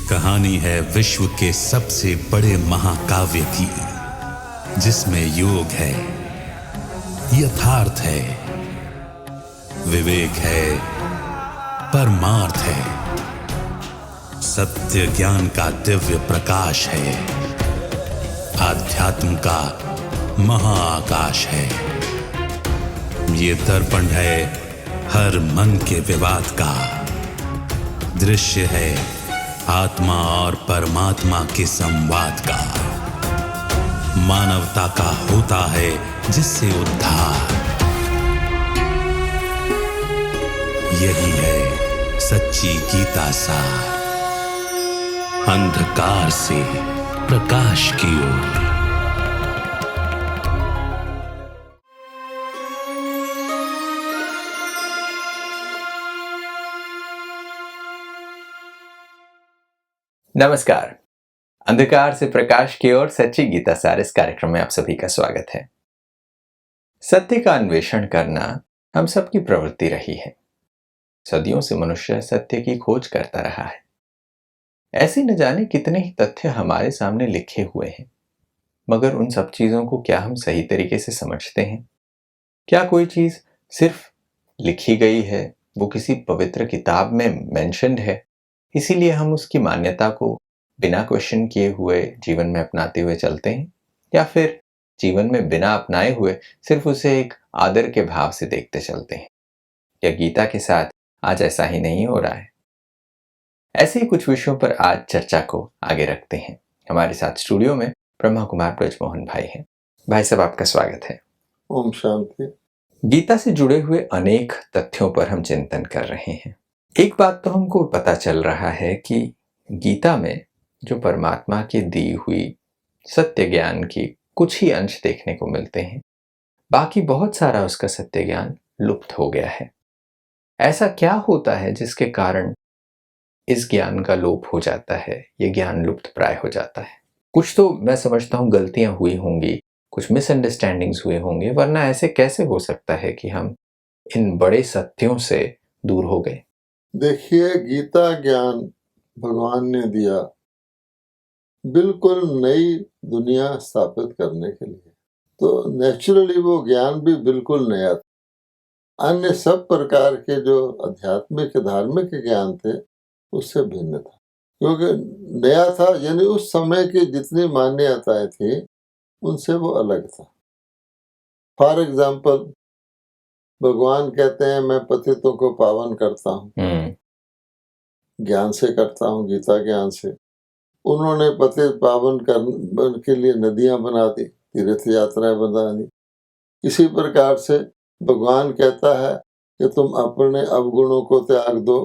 कहानी है विश्व के सबसे बड़े महाकाव्य की, जिसमें योग है, यथार्थ है, विवेक है, परमार्थ है, सत्य ज्ञान का दिव्य प्रकाश है, आध्यात्म का महाआकाश है। ये दर्पण है हर मन के विवाद का, दृश्य है आत्मा और परमात्मा के संवाद का, मानवता का होता है जिससे उद्धार। यही है सच्ची गीता सार, अंधकार से प्रकाश की ओर। नमस्कार। अंधकार से प्रकाश की ओर सच्ची गीता सार इस कार्यक्रम में आप सभी का स्वागत है। सत्य का अन्वेषण करना हम सबकी प्रवृत्ति रही है। सदियों से मनुष्य सत्य की खोज करता रहा है। ऐसे न जाने कितने ही तथ्य हमारे सामने लिखे हुए हैं, मगर उन सब चीजों को क्या हम सही तरीके से समझते हैं? क्या कोई चीज सिर्फ लिखी गई है, वो किसी पवित्र किताब में मेंशन्ड है, इसीलिए हम उसकी मान्यता को बिना क्वेश्चन किए हुए जीवन में अपनाते हुए चलते हैं, या फिर जीवन में बिना अपनाए हुए सिर्फ उसे एक आदर के भाव से देखते चलते हैं? या गीता के साथ आज ऐसा ही नहीं हो रहा है? ऐसे ही कुछ विषयों पर आज चर्चा को आगे रखते हैं। हमारे साथ स्टूडियो में ब्रह्मा कुमार ब्रजमोहन भाई हैं। भाई साहब, आपका स्वागत है। ओम शांति। गीता से जुड़े हुए अनेक तथ्यों पर हम चिंतन कर रहे हैं। एक बात तो हमको पता चल रहा है कि गीता में जो परमात्मा की दी हुई सत्य ज्ञान की कुछ ही अंश देखने को मिलते हैं, बाकी बहुत सारा उसका सत्य ज्ञान लुप्त हो गया है। ऐसा क्या होता है जिसके कारण इस ज्ञान का लोप हो जाता है, ये ज्ञान लुप्त प्राय हो जाता है? कुछ तो मैं समझता हूँ गलतियां हुई होंगी, कुछ मिसअंडरस्टैंडिंग्स हुए होंगे, वरना ऐसे कैसे हो सकता है कि हम इन बड़े सत्यों से दूर हो गए? देखिए, गीता ज्ञान भगवान ने दिया बिल्कुल नई दुनिया स्थापित करने के लिए, तो नेचुरली वो ज्ञान भी बिल्कुल नया था। अन्य सब प्रकार के जो आध्यात्मिक धार्मिक ज्ञान थे उससे भिन्न था, क्योंकि नया था, यानी उस समय की जितनी मान्यताएं थी उनसे वो अलग था। फॉर एग्जाम्पल, भगवान कहते हैं मैं पतितों को पावन करता हूँ, ज्ञान से करता हूँ, गीता ज्ञान से। उन्होंने पतित पावन करने के लिए नदियां बना दी, तीर्थ यात्राएं बना दी। इसी प्रकार से भगवान कहता है कि तुम अपने अवगुणों को त्याग दो,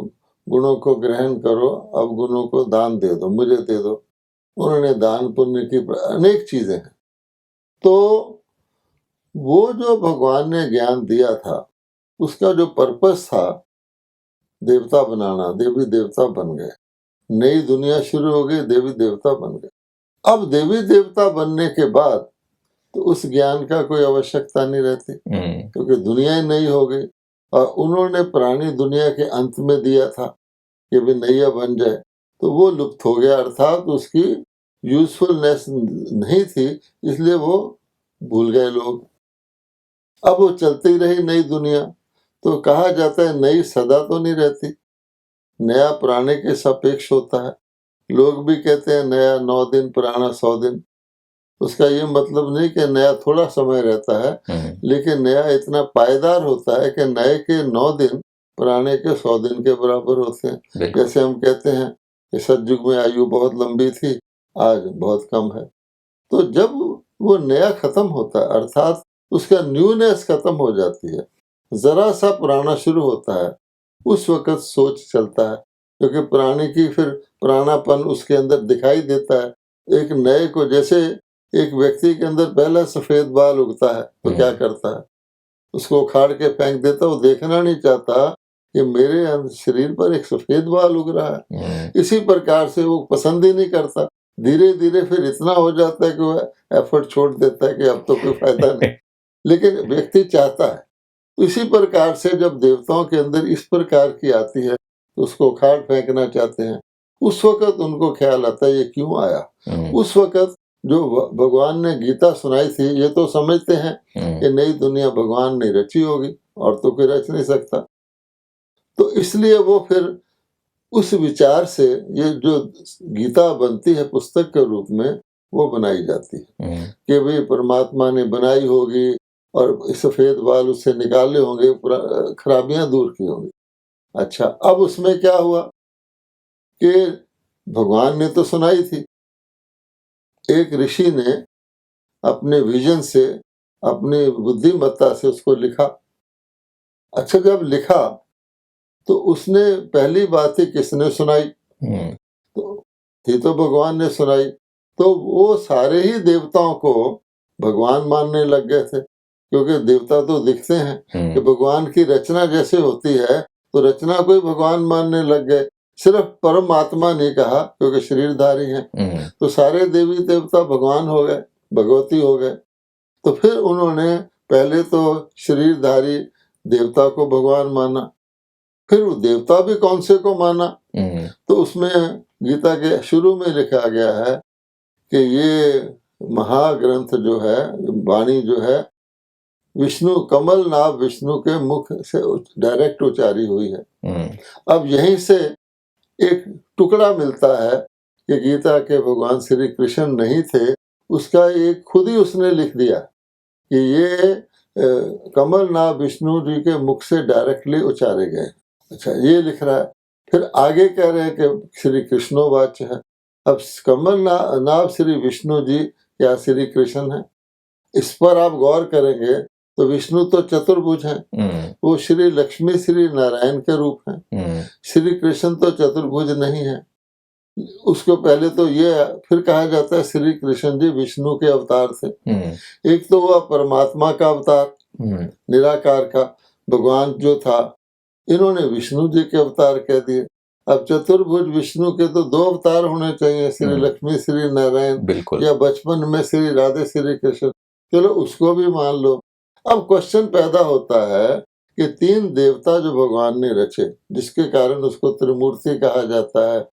गुणों को ग्रहण करो, अवगुणों को दान दे दो, मुझे दे दो। उन्होंने दान पुण्य की अनेक चीजें हैं। तो वो जो भगवान ने ज्ञान दिया था, उसका जो पर्पस था देवता बनाना, देवी देवता बन गए, नई दुनिया शुरू हो गई, देवी देवता बन गए। अब देवी देवता बनने के बाद तो उस ज्ञान का कोई आवश्यकता नहीं रहती, क्योंकि दुनिया ही नई हो गई। और उन्होंने प्राणी दुनिया के अंत में दिया था कि भी नैया बन जाए, तो वो लुप्त हो गया, अर्थात उसकी यूजफुलनेस नहीं थी, इसलिए वो भूल गए लोग। अब वो चलती रही नई दुनिया, तो कहा जाता है नई सदा तो नहीं रहती, नया पुराने के सापेक्ष होता है। लोग भी कहते हैं नया 9 दिन, पुराना 100 दिन। उसका ये मतलब नहीं कि नया थोड़ा समय रहता है, लेकिन नया इतना पायदार होता है कि नए के 9 दिन पुराने के 100 दिन के बराबर होते हैं। जैसे हम कहते हैं कि सतयुग में आयु बहुत लंबी थी, आज बहुत कम है। तो जब वो नया खत्म होता है, अर्थात उसका न्यूनेस खत्म हो जाती है, जरा सा पुराना शुरू होता है, उस वक्त सोच चलता है, क्योंकि पुराने की फिर पुरानापन उसके अंदर दिखाई देता है। एक नए को, जैसे एक व्यक्ति के अंदर पहला सफेद बाल उगता है तो क्या करता है, उसको उखाड़ के फेंक देता है। वो देखना नहीं चाहता कि मेरे शरीर पर एक सफेद बाल उग रहा है। इसी प्रकार से वो पसंद ही नहीं करता। धीरे धीरे फिर इतना हो जाता है कि वह एफर्ट छोड़ देता है कि अब तो कोई फायदा नहीं, लेकिन व्यक्ति चाहता है। इसी प्रकार से जब देवताओं के अंदर इस प्रकार की आती है तो उसको उखाड़ फेंकना चाहते हैं। उस वक्त उनको ख्याल आता है ये क्यों आया। उस वक्त जो भगवान ने गीता सुनाई थी, ये तो समझते हैं कि नई दुनिया भगवान ने रची होगी और तो कोई रच नहीं सकता। तो इसलिए वो फिर उस विचार से ये जो गीता बनती है पुस्तक के रूप में, वो बनाई जाती है कि भाई परमात्मा ने बनाई होगी और सफेद बाल उससे निकाले होंगे, खराबियां दूर की होंगी। अच्छा, अब उसमें क्या हुआ कि भगवान ने तो सुनाई थी, एक ऋषि ने अपने विजन से, अपनी बुद्धिमत्ता से उसको लिखा। अच्छा, जब लिखा तो उसने पहली बात ही किसने सुनाई? तो थी तो भगवान ने सुनाई। तो वो सारे ही देवताओं को भगवान मानने लग गए थे, क्योंकि देवता तो दिखते हैं कि भगवान की रचना जैसे होती है, तो रचना को ही भगवान मानने लग गए। सिर्फ परमात्मा नहीं कहा, क्योंकि शरीरधारी हैं, तो सारे देवी देवता भगवान हो गए, भगवती हो गए। तो फिर उन्होंने पहले तो शरीरधारी देवता को भगवान माना, फिर वो देवता भी कौन से को माना। तो उसमें गीता के शुरू में लिखा गया है कि ये महाग्रंथ जो है, वाणी जो है, विष्णु कमल नाभ विष्णु के मुख से डायरेक्ट उच्चारी हुई है। अब यहीं से एक टुकड़ा मिलता है कि गीता के भगवान श्री कृष्ण नहीं थे, उसका एक खुद ही उसने लिख दिया कि ये कमल नाभ विष्णु जी के मुख से डायरेक्टली उच्चारे गए। अच्छा, ये लिख रहा है। फिर आगे कह रहे हैं कि श्री कृष्णोवाच है। अब कमल नाभ श्री विष्णु जी या श्री कृष्ण है, इस पर आप गौर करेंगे तो विष्णु तो चतुर्भुज हैं, वो श्री लक्ष्मी श्री नारायण के रूप हैं। श्री कृष्ण तो चतुर्भुज नहीं है। उसको पहले तो ये फिर कहा जाता है श्री कृष्ण जी विष्णु के अवतार थे। एक तो हुआ परमात्मा का अवतार, निराकार का भगवान जो था, इन्होंने विष्णु जी के अवतार कह दिए। अब चतुर्भुज विष्णु के तो दो अवतार होने चाहिए, श्री लक्ष्मी श्री नारायण, या बचपन में श्री राधे श्री कृष्ण। चलो उसको भी मान लो। अब क्वेश्चन पैदा होता है कि तीन देवता जो भगवान ने रचे, जिसके कारण उसको त्रिमूर्ति कहा जाता है।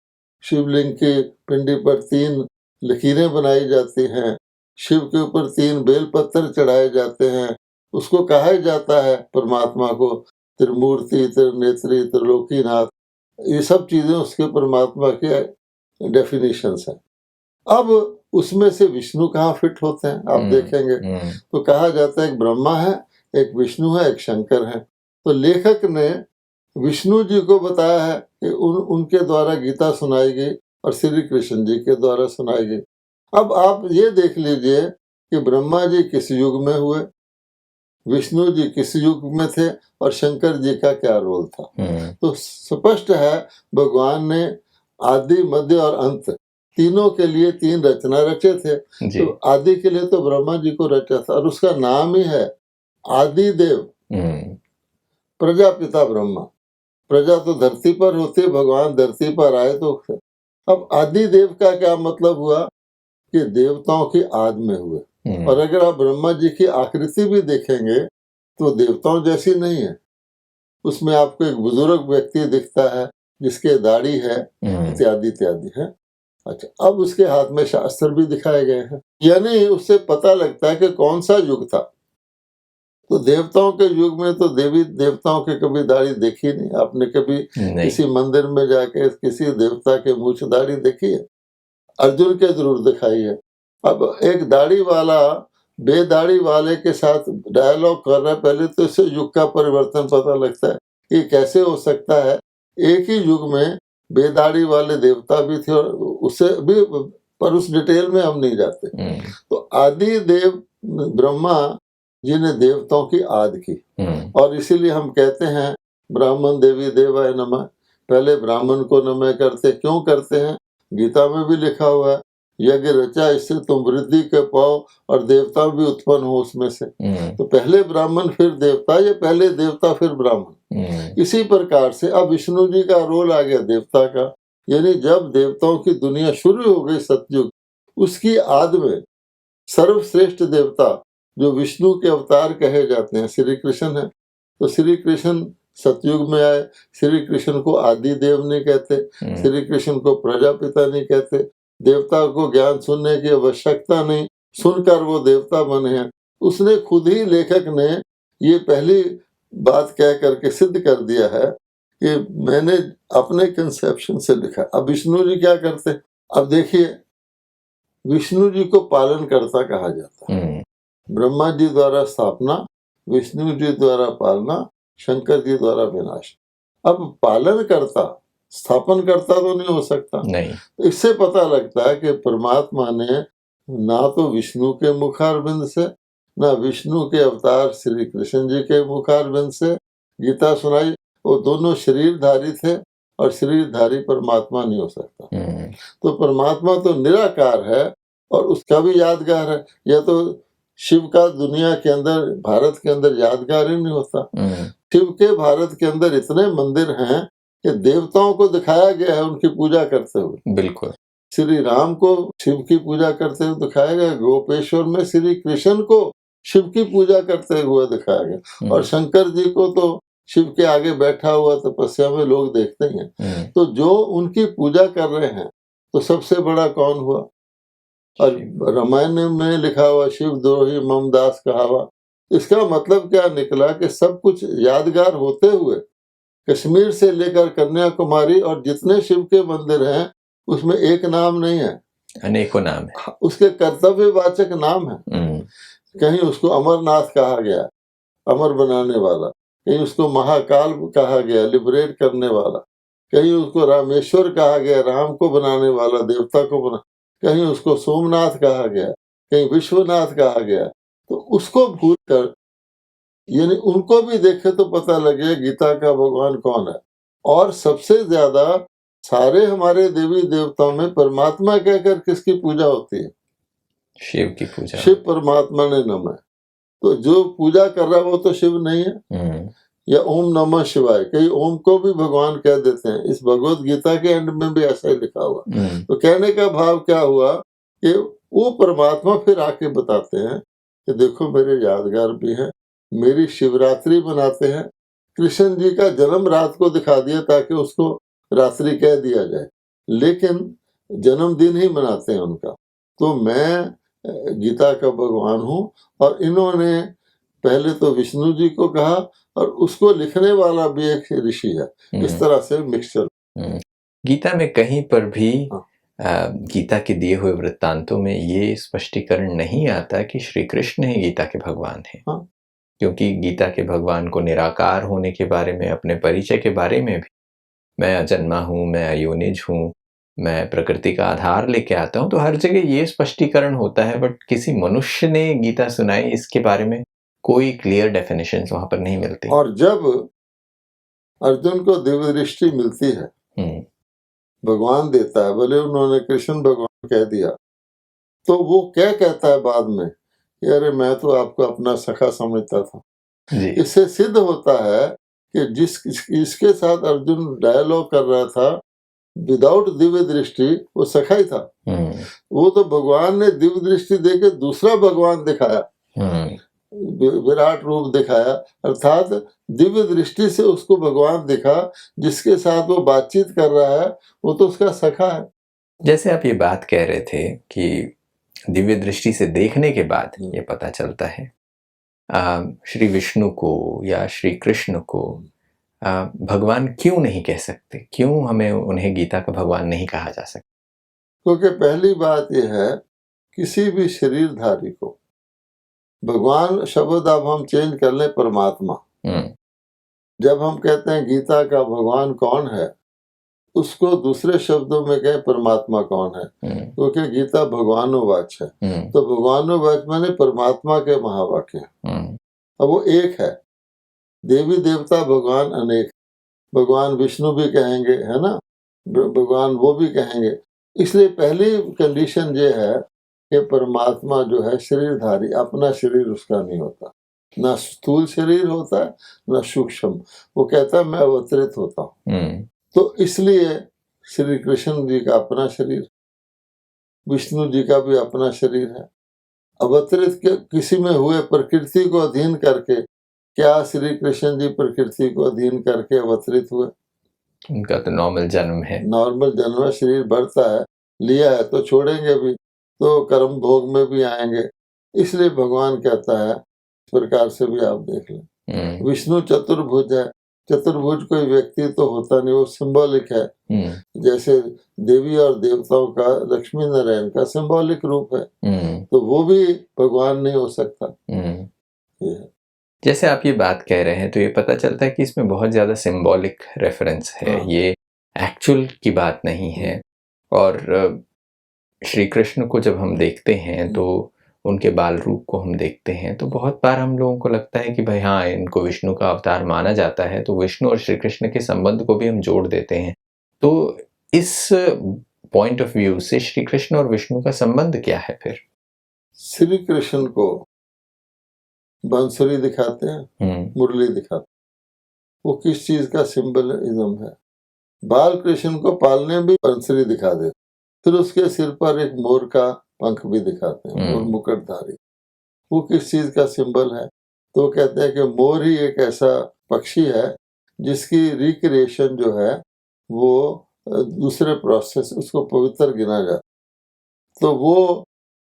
शिवलिंग की पिंडी पर तीन लकीरें बनाई जाती हैं, शिव के ऊपर तीन बेलपत्र चढ़ाए जाते हैं, उसको कहा जाता है परमात्मा को त्रिमूर्ति, त्रिनेत्री, त्रिलोकीनाथ। ये सब चीजें उसके परमात्मा के डेफिनेशंस हैं। अब उसमें से विष्णु कहाँ फिट होते हैं आप देखेंगे तो कहा जाता है एक ब्रह्मा है, एक विष्णु है, एक शंकर है। तो लेखक ने विष्णु जी को बताया है कि उनके द्वारा गीता सुनाई गई और श्री कृष्ण जी के द्वारा सुनाई गई। अब आप ये देख लीजिए कि ब्रह्मा जी किस युग में हुए, विष्णु जी किस युग में थे और शंकर जी का क्या रोल था। तो स्पष्ट है भगवान ने आदि मध्य और अंत तीनों के लिए तीन रचना रचे थे। तो आदि के लिए तो ब्रह्मा जी को रचा था और उसका नाम ही है आदि देव, प्रजापिता ब्रह्मा। प्रजा तो धरती पर होती है, भगवान धरती पर आए तो। अब आदि देव का क्या मतलब हुआ कि देवताओं की आद में हुए। और अगर आप ब्रह्मा जी की आकृति भी देखेंगे तो देवताओं जैसी नहीं है। उसमें आपको एक बुजुर्ग व्यक्ति दिखता है जिसके दाढ़ी है, इत्यादि इत्यादि है। अच्छा, अब उसके हाथ में शास्त्र भी दिखाए गए हैं, यानी उससे पता लगता है कि कौन सा युग था। तो देवताओं के युग में तो देवी देवताओं के कभी दाढ़ी देखी नहीं। आपने कभी किसी मंदिर में जाके किसी देवता के मूछ दाढ़ी देखी है? अर्जुन के जरूर दिखाई है। अब एक दाढ़ी वाला बेदाढ़ी वाले के साथ डायलॉग कर रहा है, पहले तो इससे युग का परिवर्तन पता लगता है कि कैसे हो सकता है एक ही युग में बेदाढ़ी वाले देवता भी थे और उससे भी, पर उस डिटेल में हम नहीं जाते। तो आदि देव ब्रह्मा जी ने देवताओं की आद की और इसीलिए हम कहते हैं ब्राह्मण देवी देवाय नमः। पहले ब्राह्मण को नमः करते, क्यों करते हैं? गीता में भी लिखा हुआ है यज्ञ रचा इससे तुम वृद्धि के पाओ और देवता भी उत्पन्न हो उसमें से। तो पहले ब्राह्मण फिर देवता, या पहले देवता फिर ब्राह्मण। इसी प्रकार से अब विष्णु जी का रोल आ गया देवता का, यानी जब देवताओं की दुनिया शुरू हो गई सतयुग, उसकी आद में सर्वश्रेष्ठ देवता जो विष्णु के अवतार कहे जाते हैं श्री कृष्ण है। तो श्री कृष्ण सतयुग में आए, श्री कृष्ण को आदि देव नहीं कहते, श्री कृष्ण को प्रजापिता नहीं कहते, देवता को ज्ञान सुनने की आवश्यकता नहीं, सुनकर वो देवता बने हैं। उसने खुद ही, लेखक ने ये पहली बात कह करके सिद्ध कर दिया है कि मैंने अपने कंसेप्शन से लिखा। अब विष्णु जी क्या करते, अब देखिए विष्णु जी को पालनकर्ता कहा जाता है। ब्रह्मा जी द्वारा स्थापना, विष्णु जी द्वारा पालना, शंकर जी द्वारा विनाश। अब पालन करता, स्थापन करता तो नहीं हो सकता। नहीं। इससे पता लगता है कि परमात्मा ने ना तो विष्णु के मुखारविंद से, ना विष्णु के अवतार श्री कृष्ण जी के मुखारविंद से गीता सुनाई। वो दोनों शरीरधारी थे और शरीरधारी परमात्मा नहीं हो सकता। तो परमात्मा तो निराकार है और उसका भी यादगार है। यह तो शिव का दुनिया के अंदर, भारत के अंदर यादगार ही नहीं होता। शिव के भारत के अंदर इतने मंदिर हैं कि देवताओं को दिखाया गया है उनकी पूजा करते हुए। बिल्कुल। श्री राम को शिव की पूजा करते हुए दिखाया गया, गोपेश्वर में श्री कृष्ण को शिव की पूजा करते हुए दिखाया गया, और शंकर जी को तो शिव के आगे बैठा हुआ तपस्या में लोग देखते ही हैं। तो जो उनकी पूजा कर रहे हैं, तो सबसे बड़ा कौन हुआ? और रामायण में लिखा हुआ शिव द्रोही मम दास कहावा। इसका मतलब क्या निकला कि सब कुछ यादगार होते हुए कश्मीर से लेकर कन्याकुमारी और जितने शिव के मंदिर हैं उसमें एक नाम नहीं है, अनेकों नाम है। उसके कर्तव्यवाचक नाम है। कहीं उसको अमरनाथ कहा गया, अमर बनाने वाला, कहीं उसको महाकाल कहा गया, लिबरेट करने वाला, कहीं उसको रामेश्वर कहा गया, राम को बनाने वाला, देवता को बना, कहीं उसको सोमनाथ कहा गया, कहीं विश्वनाथ कहा गया। तो उसको भूल कर, यानी उनको भी देखे तो पता लगे गीता का भगवान कौन है। और सबसे ज्यादा सारे हमारे देवी देवताओं में परमात्मा कहकर किसकी पूजा होती है? शिव की पूजा। शिव परमात्मा ने नम है। तो जो पूजा कर रहा है वो तो शिव नहीं है। या ओम नमः शिवाय, कई ओम को भी भगवान कह देते हैं। इस भगवत गीता के एंड में भी ऐसा ही लिखा हुआ। तो कहने का भाव क्या हुआ कि वो परमात्मा फिर आके बताते हैं कि देखो मेरे यादगार भी हैं, मेरी शिवरात्रि मनाते हैं। कृष्ण जी का जन्म रात को दिखा दिया ताकि उसको रात्रि कह दिया जाए, लेकिन जन्मदिन ही मनाते हैं उनका। तो मैं गीता का भगवान हूँ, और इन्होंने पहले तो विष्णु जी को कहा और उसको लिखने वाला भी एक ऋषि है। इस तरह से मिक्सचर। गीता में कहीं पर भी गीता के दिए हुए वृत्तांतों में ये स्पष्टीकरण नहीं आता कि श्री कृष्ण ही गीता के भगवान हैं। क्योंकि गीता के भगवान को निराकार होने के बारे में, अपने परिचय के बारे में भी, मैं अजन्मा हूँ, मैं अयोनिज हूँ, मैं प्रकृति का आधार लेके आता हूँ, तो हर जगह ये स्पष्टीकरण होता है। बट किसी मनुष्य ने गीता सुनाई, इसके बारे में कोई क्लियर डेफिनेशंस वहां पर नहीं मिलती। और जब अर्जुन को दिव्य दृष्टि मिलती है, भगवान देता है, भले उन्होंने कृष्ण भगवान कह दिया, तो वो क्या कहता है बाद में, अरे मैं तो आपको अपना सखा समझता था। इससे सिद्ध होता है कि जिसके साथ अर्जुन डायलॉग कर रहा था विदाउट दिव्य दृष्टि, वो सखा ही था। वो तो भगवान ने दिव्य दृष्टि देके दूसरा भगवान दिखाया, विराट रूप दिखाया, अर्थात दिव्य दृष्टि से उसको भगवान दिखा। जिसके साथ वो बातचीत कर रहा है वो तो उसका सखा है। जैसे आप ये बात कह रहे थे कि दिव्य दृष्टि से देखने के बाद ये पता चलता है, श्री विष्णु को या श्री कृष्ण को भगवान क्यों नहीं कह सकते? क्यों हमें उन्हें गीता का भगवान नहीं कहा जा सकता? क्योंकि पहली बात यह है, किसी भी शरीरधारी को भगवान शब्द अब हम चेंज कर लें परमात्मा। जब हम कहते हैं गीता का भगवान कौन है, उसको दूसरे शब्दों में कहें परमात्मा कौन है, क्योंकि गीता भगवानोवाच है। तो भगवानोवाच माने परमात्मा के महावाक्य। अब वो एक है, देवी देवता भगवान अनेक, भगवान विष्णु भी कहेंगे, है ना, भगवान वो भी कहेंगे। इसलिए पहली कंडीशन ये है कि परमात्मा जो है शरीरधारी, अपना शरीर उसका नहीं होता, ना स्थूल शरीर होता है ना सूक्ष्म। वो कहता है मैं अवतरित होता हूँ। तो इसलिए श्री कृष्ण जी का अपना शरीर, विष्णु जी का भी अपना शरीर है। अवतरित के किसी में हुए प्रकृति को अधीन करके क्या श्री कृष्ण जी प्रकृति को अधीन करके अवतरित हुए? उनका तो नॉर्मल जन्म है। नॉर्मल जन्म है, शरीर बढ़ता है, लिया है तो छोड़ेंगे भी, तो कर्म भोग में भी आएंगे। इसलिए भगवान कहता है, इस प्रकार से भी आप देख लें। विष्णु चतुर्भुज है। चतुर्भुज कोई व्यक्ति तो होता नहीं, वो सिंबॉलिक है। जैसे देवी और देवताओं का लक्ष्मी नारायण का सिंबॉलिक रूप है, तो वो भी भगवान नहीं हो सकता। जैसे आप ये बात कह रहे हैं तो ये पता चलता है कि इसमें बहुत ज़्यादा सिंबॉलिक रेफरेंस है। ये एक्चुअल की बात नहीं है। और श्री कृष्ण को जब हम देखते हैं तो उनके बाल रूप को हम देखते हैं तो बहुत बार हम लोगों को लगता है कि भाई हाँ, इनको विष्णु का अवतार माना जाता है, तो विष्णु और श्री कृष्ण के संबंध को भी हम जोड़ देते हैं। तो इस पॉइंट ऑफ व्यू से श्री कृष्ण और विष्णु का संबंध क्या है फिर? श्री कृष्ण को बांसुरी दिखाते हैं, मुरली दिखाते हैं, वो किस चीज का सिंबलिज्म है? बाल कृष्ण को पालने भी बांसुरी दिखा देते, फिर उसके सिर पर एक मोर का पंख भी दिखाते हैं, और मुकुटधारी, वो किस चीज का सिंबल है? तो कहते हैं कि मोर ही एक ऐसा पक्षी है जिसकी रिक्रिएशन जो है वो दूसरे प्रोसेस, उसको पवित्र गिना जाता। तो वो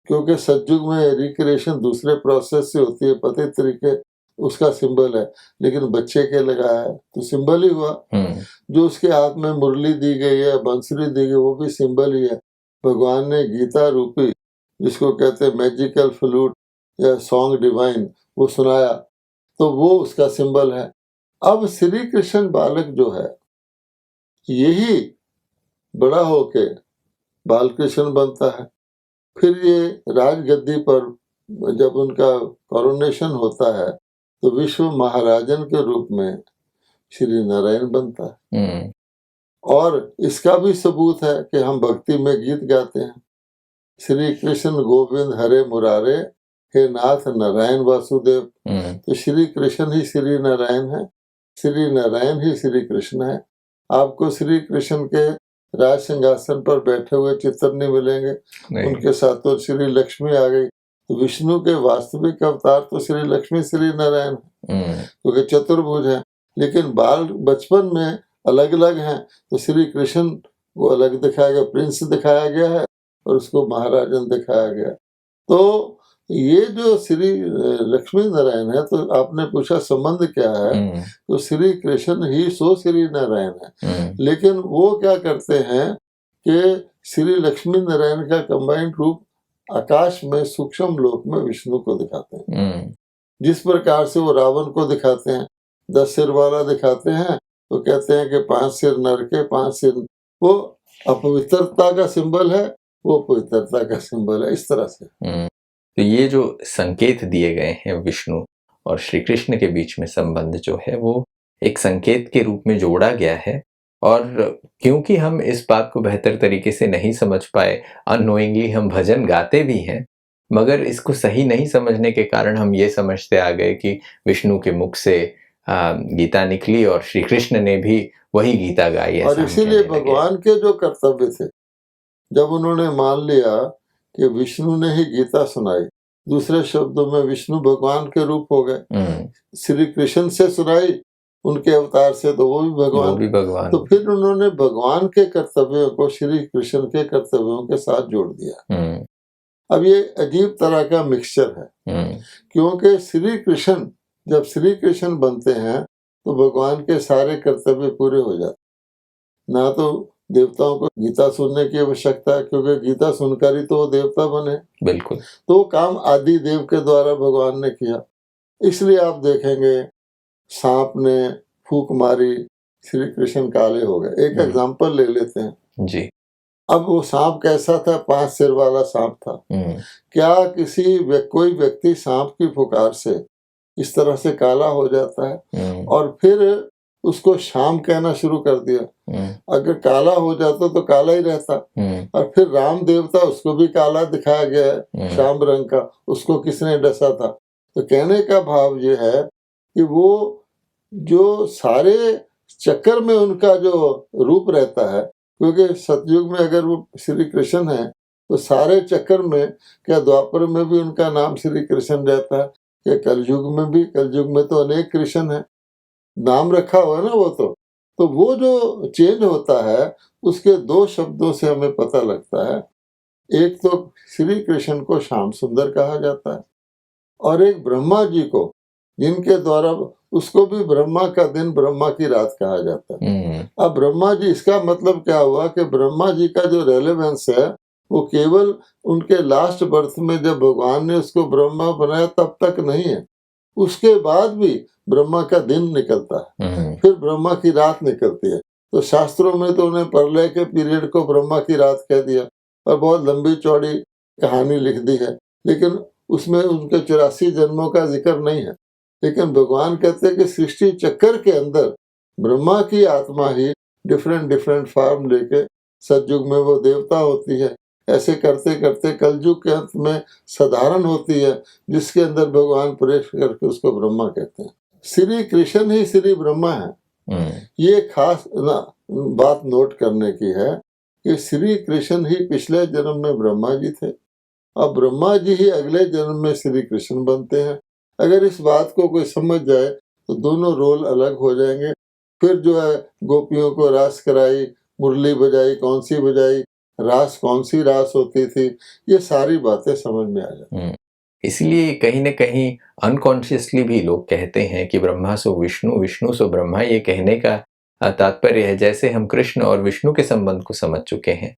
क्योंकि सतयुग में रिक्रिएशन दूसरे प्रोसेस से होती है, पति तरीके उसका सिंबल है, लेकिन बच्चे के लगाया है तो सिंबल ही हुआ। जो उसके हाथ में मुरली दी गई है, बंसुरी दी गई, वो भी सिंबल ही है। भगवान ने गीता रूपी, जिसको कहते हैं मैजिकल फ्लूट या सॉन्ग डिवाइन, वो सुनाया, तो वो उसका सिंबल है। अब श्री कृष्ण बालक जो है, यही बड़ा होके बाल कृष्ण बनता है। फिर ये राजगद्दी पर जब उनका कॉरोनेशन होता है तो विश्व महाराजन के रूप में श्री नारायण बनता है। और इसका भी सबूत है कि हम भक्ति में गीत गाते हैं, श्री कृष्ण गोविंद हरे मुरारे, हे नाथ नारायण वासुदेव। तो श्री कृष्ण ही श्री नारायण है, श्री नारायण ही श्री कृष्ण है। आपको श्री कृष्ण के राज सिंहासन पर बैठे हुए चित्र नहीं मिलेंगे, उनके साथ तो श्री लक्ष्मी आ गई। तो विष्णु के वास्तविक अवतार तो श्री लक्ष्मी श्री नारायण है, क्योंकि चतुर्भुज है। लेकिन बाल बचपन में अलग अलग हैं, तो श्री कृष्ण को अलग दिखाया गया, प्रिंस दिखाया गया है, और उसको महाराजन दिखाया गया। तो ये जो श्री लक्ष्मी नारायण है, तो आपने पूछा संबंध क्या है, तो श्री कृष्ण ही सो श्री नारायण है। लेकिन वो क्या करते हैं कि श्री लक्ष्मी नारायण का कंबाइंड रूप आकाश में सूक्ष्म लोक में विष्णु को दिखाते हैं। जिस प्रकार से वो रावण को दिखाते हैं, 10 सिर वाला दिखाते हैं, तो कहते हैं कि 5 सिर नर के, 5 सिर, वो अपवित्रता का सिंबल है, वो पवित्रता का सिंबल है, इस तरह से। तो ये जो संकेत दिए गए हैं विष्णु और श्री कृष्ण के बीच में संबंध जो है, वो एक संकेत के रूप में जोड़ा गया है। और क्योंकि हम इस बात को बेहतर तरीके से नहीं समझ पाए, अननोइंगली हम भजन गाते भी हैं, मगर इसको सही नहीं समझने के कारण हम ये समझते आ गए कि विष्णु के मुख से गीता निकली और श्री कृष्ण ने भी वही गीता गाई। और इसीलिए भगवान के जो कर्तव्य थे, जब उन्होंने मान लिया कि विष्णु ने ही गीता सुनाई, दूसरे शब्दों में विष्णु भगवान के रूप हो गए, श्री कृष्ण से सुनाई उनके अवतार से, तो वो भी भगवान। तो फिर उन्होंने भगवान के कर्तव्यों को श्री कृष्ण के कर्तव्यों के साथ जोड़ दिया। अब ये अजीब तरह का मिक्सचर है, क्योंकि श्री कृष्ण जब श्री कृष्ण बनते हैं तो भगवान के सारे कर्तव्य पूरे हो जाते। ना तो देवताओं को गीता सुनने की आवश्यकता है, क्योंकि गीता सुनकर ही तो वो देवता बने। बिल्कुल। तो काम आदि देव के द्वारा भगवान ने किया। इसलिए आप देखेंगे सांप ने फूंक मारी, श्री कृष्ण काले हो गए। एक एग्जांपल ले लेते हैं जी। अब वो सांप कैसा था? 5 सिर वाला सांप था। क्या कोई व्यक्ति सांप की फुकार से इस तरह से काला हो जाता है और फिर उसको श्याम कहना शुरू कर दिया? अगर काला हो जाता तो काला ही रहता। और फिर राम देवता, उसको भी काला दिखाया गया है, श्याम रंग का, उसको किसने डसा था? तो कहने का भाव ये है कि वो जो सारे चक्कर में उनका जो रूप रहता है, क्योंकि सतयुग में अगर वो श्री कृष्ण है तो सारे चक्कर में, क्या द्वापर में भी उनका नाम श्री कृष्ण रहता है? कि कलयुग में तो अनेक कृष्ण है, नाम रखा हुआ है ना वो तो वो जो चेंज होता है उसके दो शब्दों से हमें पता लगता है। एक तो श्री कृष्ण को श्याम सुंदर कहा जाता है और एक ब्रह्मा जी को, जिनके द्वारा उसको भी ब्रह्मा का दिन ब्रह्मा की रात कहा जाता है। अब ब्रह्मा जी, इसका मतलब क्या हुआ कि ब्रह्मा जी का जो रेलेवेंस है वो केवल उनके लास्ट बर्थ में जब भगवान ने उसको ब्रह्मा बनाया तब तक नहीं है, उसके बाद भी ब्रह्मा का दिन निकलता है, फिर ब्रह्मा की रात निकलती है। तो शास्त्रों में तो उन्हें प्रलय के पीरियड को ब्रह्मा की रात कह दिया और बहुत लंबी चौड़ी कहानी लिख दी है, लेकिन उसमें उनके 84 जन्मों का जिक्र नहीं है। लेकिन भगवान कहते हैं कि सृष्टि चक्कर के अंदर ब्रह्मा की आत्मा ही डिफरेंट फॉर्म लेके सतयुग में वो देवता होती है। ऐसे करते करते कलयुग के अंत में साधारण होती है, जिसके अंदर भगवान प्रवेश करके उसको ब्रह्मा कहते हैं। श्री कृष्ण ही श्री ब्रह्मा है। ये खास बात नोट करने की है कि श्री कृष्ण ही पिछले जन्म में ब्रह्मा जी थे और ब्रह्मा जी ही अगले जन्म में श्री कृष्ण बनते हैं। अगर इस बात को कोई समझ जाए तो दोनों रोल अलग हो जाएंगे। फिर जो है गोपियों को रास कराई, मुरली बजाई, कौन सी बजाई, रास कौन सी रास होती थी, ये सारी बातें समझ में आ जाती। इसलिए कहीं न कहीं अनकॉन्शियसली भी लोग कहते हैं कि ब्रह्मा सो विष्णु, विष्णु सो ब्रह्मा। ये कहने का तात्पर्य है जैसे हम कृष्ण और विष्णु के संबंध को समझ चुके हैं।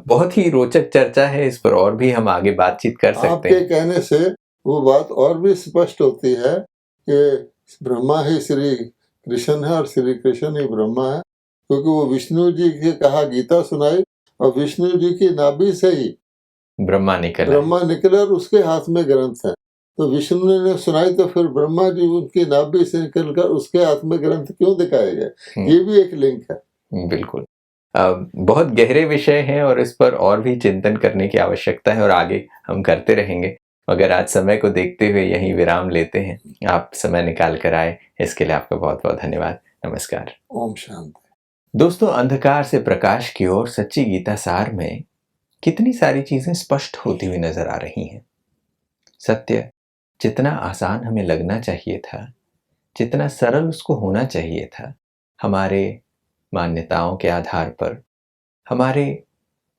बहुत ही रोचक चर्चा है, इस पर और भी हम आगे बातचीत कर सकते आपके हैं। कहने से वो बात और भी स्पष्ट होती है कि ब्रह्मा ही श्री कृष्ण है और श्री कृष्ण ही ब्रह्मा है, क्योंकि वो विष्णु जी के कहा गीता सुनाई और विष्णु जी की नाभि से ही ब्रह्मा निकले और उसके हाथ में ग्रंथ है। तो विष्णु ने सुनाई तो फिर ब्रह्मा जी उनकी नाभि से निकलकर उसके हाथ में ग्रंथ क्यों दिखाए गए, ये भी एक लिंक है। बिल्कुल। बहुत गहरे विषय हैं और इस पर और भी चिंतन करने की आवश्यकता है और आगे हम करते रहेंगे, मगर आज समय को देखते हुए यहीं विराम लेते हैं। आप समय निकाल कर आए, इसके लिए आपका बहुत बहुत धन्यवाद। नमस्कार। ओम शांति। दोस्तों, अंधकार से प्रकाश की ओर सच्ची गीता सार में कितनी सारी चीजें स्पष्ट होती हुई नजर आ रही हैं। सत्य जितना आसान हमें लगना चाहिए था, जितना सरल उसको होना चाहिए था, हमारे मान्यताओं के आधार पर, हमारे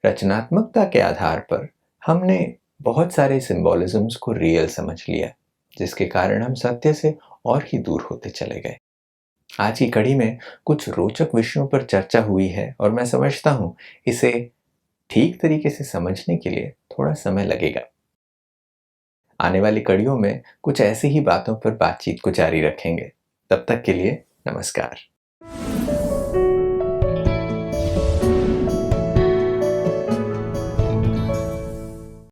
रचनात्मकता के आधार पर हमने बहुत सारे सिंबॉलिज्म्स को रियल समझ लिया, जिसके कारण हम सत्य से और ही दूर होते चले गए। आज की कड़ी में कुछ रोचक विषयों पर चर्चा हुई है और मैं समझता हूं इसे ठीक तरीके से समझने के लिए थोड़ा समय लगेगा। आने वाली कड़ियों में कुछ ऐसी ही बातों पर बातचीत को जारी रखेंगे। तब तक के लिए नमस्कार।